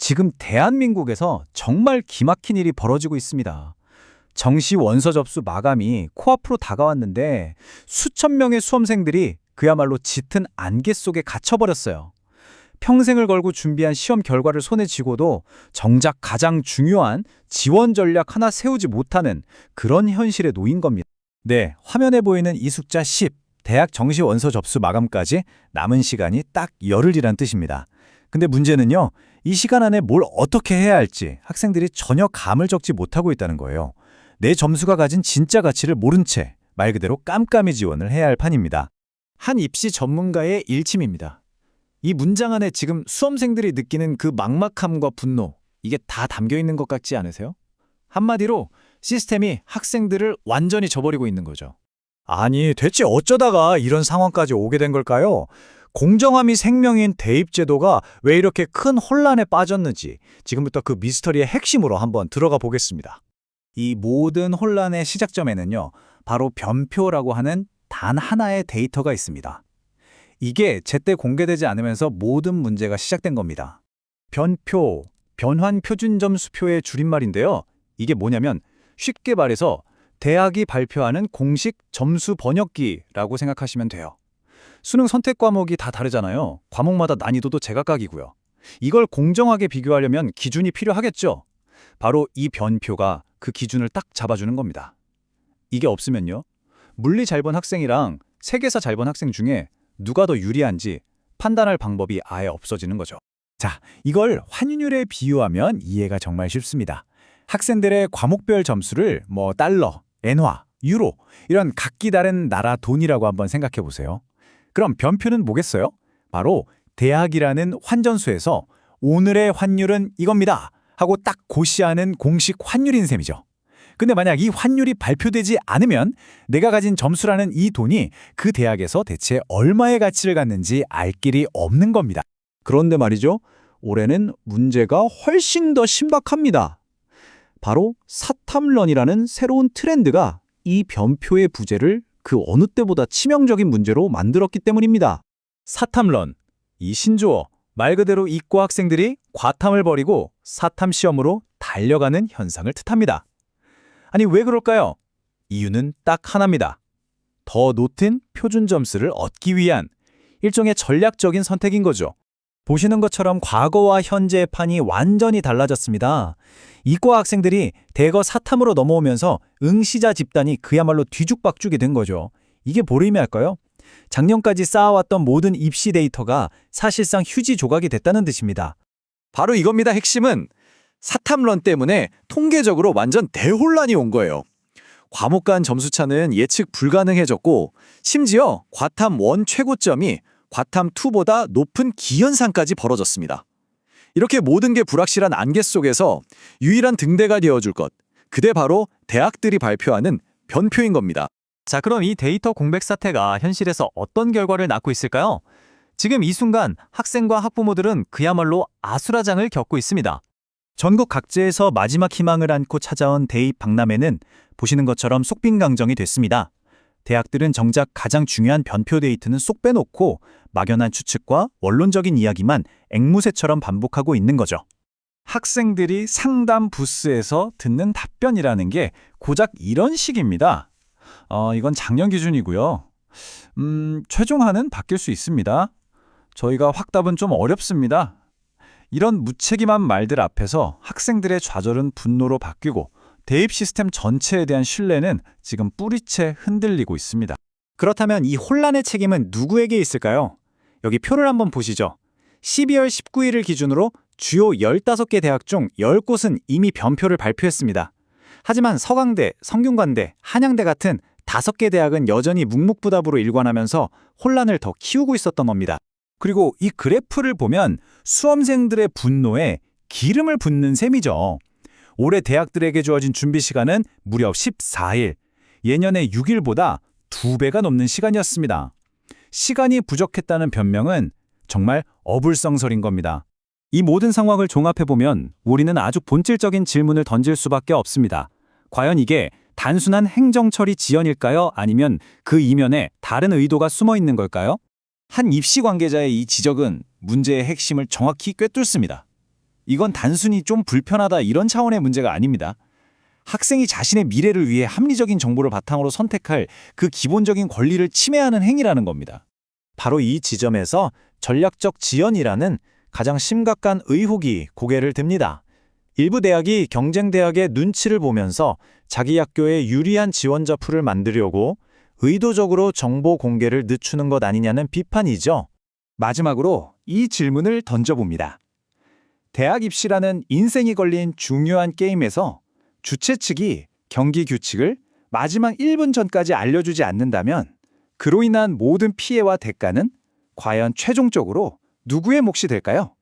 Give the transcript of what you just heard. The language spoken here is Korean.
지금 대한민국에서 정말 기막힌 일이 벌어지고 있습니다. 정시 원서 접수 마감이 코앞으로 다가왔는데 수천 명의 수험생들이 그야말로 짙은 안개 속에 갇혀버렸어요. 평생을 걸고 준비한 시험 결과를 손에 쥐고도 정작 가장 중요한 지원 전략 하나 세우지 못하는 그런 현실에 놓인 겁니다. 네, 화면에 보이는 이 숫자 10, 대학 정시 원서 접수 마감까지 남은 시간이 딱 열흘이란 뜻입니다. 근데 문제는요, 이 시간 안에 뭘 어떻게 해야 할지 학생들이 전혀 감을 적지 못하고 있다는 거예요. 내 점수가 가진 진짜 가치를 모른 채 말 그대로 깜깜이 지원을 해야 할 판입니다. 한 입시 전문가의 일침입니다. 이 문장 안에 지금 수험생들이 느끼는 그 막막함과 분노, 이게 다 담겨 있는 것 같지 않으세요? 한마디로 시스템이 학생들을 완전히 저버리고 있는 거죠. 아니, 대체 어쩌다가 이런 상황까지 오게 된 걸까요? 공정함이 생명인 대입제도가 왜 이렇게 큰 혼란에 빠졌는지 지금부터 그 미스터리의 핵심으로 한번 들어가 보겠습니다. 이 모든 혼란의 시작점에는요, 바로 변표라고 하는 단 하나의 데이터가 있습니다. 이게 제때 공개되지 않으면서 모든 문제가 시작된 겁니다. 변표, 변환표준점수표의 줄임말인데요. 이게 뭐냐면 쉽게 말해서 대학이 발표하는 공식 점수 번역기라고 생각하시면 돼요. 수능 선택 과목이 다 다르잖아요. 과목마다 난이도도 제각각이고요. 이걸 공정하게 비교하려면 기준이 필요하겠죠. 바로 이 변표가 그 기준을 딱 잡아주는 겁니다. 이게 없으면요, 물리 잘 본 학생이랑 세계사 잘 본 학생 중에 누가 더 유리한지 판단할 방법이 아예 없어지는 거죠. 자, 이걸 환율에 비유하면 이해가 정말 쉽습니다. 학생들의 과목별 점수를 달러, 엔화, 유로 이런 각기 다른 나라 돈이라고 한번 생각해 보세요. 그럼 변표는 뭐겠어요? 바로 대학이라는 환전소에서 오늘의 환율은 이겁니다 하고 딱 고시하는 공식 환율인 셈이죠. 근데 만약 이 환율이 발표되지 않으면 내가 가진 점수라는 이 돈이 그 대학에서 대체 얼마의 가치를 갖는지 알 길이 없는 겁니다. 그런데 말이죠, 올해는 문제가 훨씬 더 신박합니다. 바로 사탐런이라는 새로운 트렌드가 이 변표의 부재를 그 어느 때보다 치명적인 문제로 만들었기 때문입니다. 사탐런, 이 신조어, 말 그대로 이과 학생들이 과탐을 벌이고 사탐 시험으로 달려가는 현상을 뜻합니다. 아니, 왜 그럴까요? 이유는 딱 하나입니다. 더 높은 표준 점수를 얻기 위한 일종의 전략적인 선택인 거죠. 보시는 것처럼 과거와 현재의 판이 완전히 달라졌습니다. 이과 학생들이 대거 사탐으로 넘어오면서 응시자 집단이 그야말로 뒤죽박죽이 된 거죠. 이게 뭘 의미할까요? 작년까지 쌓아왔던 모든 입시 데이터가 사실상 휴지 조각이 됐다는 뜻입니다. 바로 이겁니다. 핵심은 사탐런 때문에 통계적으로 완전 대혼란이 온 거예요. 과목 간 점수차는 예측 불가능해졌고 심지어 과탐 1 최고점이 과탐 2보다 높은 기현상까지 벌어졌습니다. 이렇게 모든 게 불확실한 안개 속에서 유일한 등대가 되어줄 것, 그게 바로 대학들이 발표하는 변표인 겁니다. 자, 그럼 이 데이터 공백 사태가 현실에서 어떤 결과를 낳고 있을까요? 지금 이 순간 학생과 학부모들은 그야말로 아수라장을 겪고 있습니다. 전국 각지에서 마지막 희망을 안고 찾아온 대입 박람회는 보시는 것처럼 속빈강정이 됐습니다. 대학들은 정작 가장 중요한 변표 데이터는 쏙 빼놓고 막연한 추측과 원론적인 이야기만 앵무새처럼 반복하고 있는 거죠. 학생들이 상담 부스에서 듣는 답변이라는 게 고작 이런 식입니다. 이건 작년 기준이고요. 최종화는 바뀔 수 있습니다. 저희가 확답은 좀 어렵습니다. 이런 무책임한 말들 앞에서 학생들의 좌절은 분노로 바뀌고 대입 시스템 전체에 대한 신뢰는 지금 뿌리채 흔들리고 있습니다. 그렇다면 이 혼란의 책임은 누구에게 있을까요? 여기 표를 한번 보시죠. 12월 19일을 기준으로 주요 15개 대학 중 10곳은 이미 변표를 발표했습니다. 하지만 서강대, 성균관대, 한양대 같은 5개 대학은 여전히 묵묵부답으로 일관하면서 혼란을 더 키우고 있었던 겁니다. 그리고 이 그래프를 보면 수험생들의 분노에 기름을 붓는 셈이죠. 올해 대학들에게 주어진 준비 시간은 무려 14일, 예년의 6일보다 2배가 넘는 시간이었습니다. 시간이 부족했다는 변명은 정말 어불성설인 겁니다. 이 모든 상황을 종합해보면 우리는 아주 본질적인 질문을 던질 수밖에 없습니다. 과연 이게 단순한 행정처리 지연일까요? 아니면 그 이면에 다른 의도가 숨어 있는 걸까요? 한 입시 관계자의 이 지적은 문제의 핵심을 정확히 꿰뚫습니다. 이건 단순히 좀 불편하다 이런 차원의 문제가 아닙니다. 학생이 자신의 미래를 위해 합리적인 정보를 바탕으로 선택할 그 기본적인 권리를 침해하는 행위라는 겁니다. 바로 이 지점에서 전략적 지연이라는 가장 심각한 의혹이 고개를 듭니다. 일부 대학이 경쟁 대학의 눈치를 보면서 자기 학교에 유리한 지원자 풀을 만들려고 의도적으로 정보 공개를 늦추는 것 아니냐는 비판이죠. 마지막으로 이 질문을 던져봅니다. 대학 입시라는 인생이 걸린 중요한 게임에서 주최 측이 경기 규칙을 마지막 1분 전까지 알려주지 않는다면 그로 인한 모든 피해와 대가는 과연 최종적으로 누구의 몫이 될까요?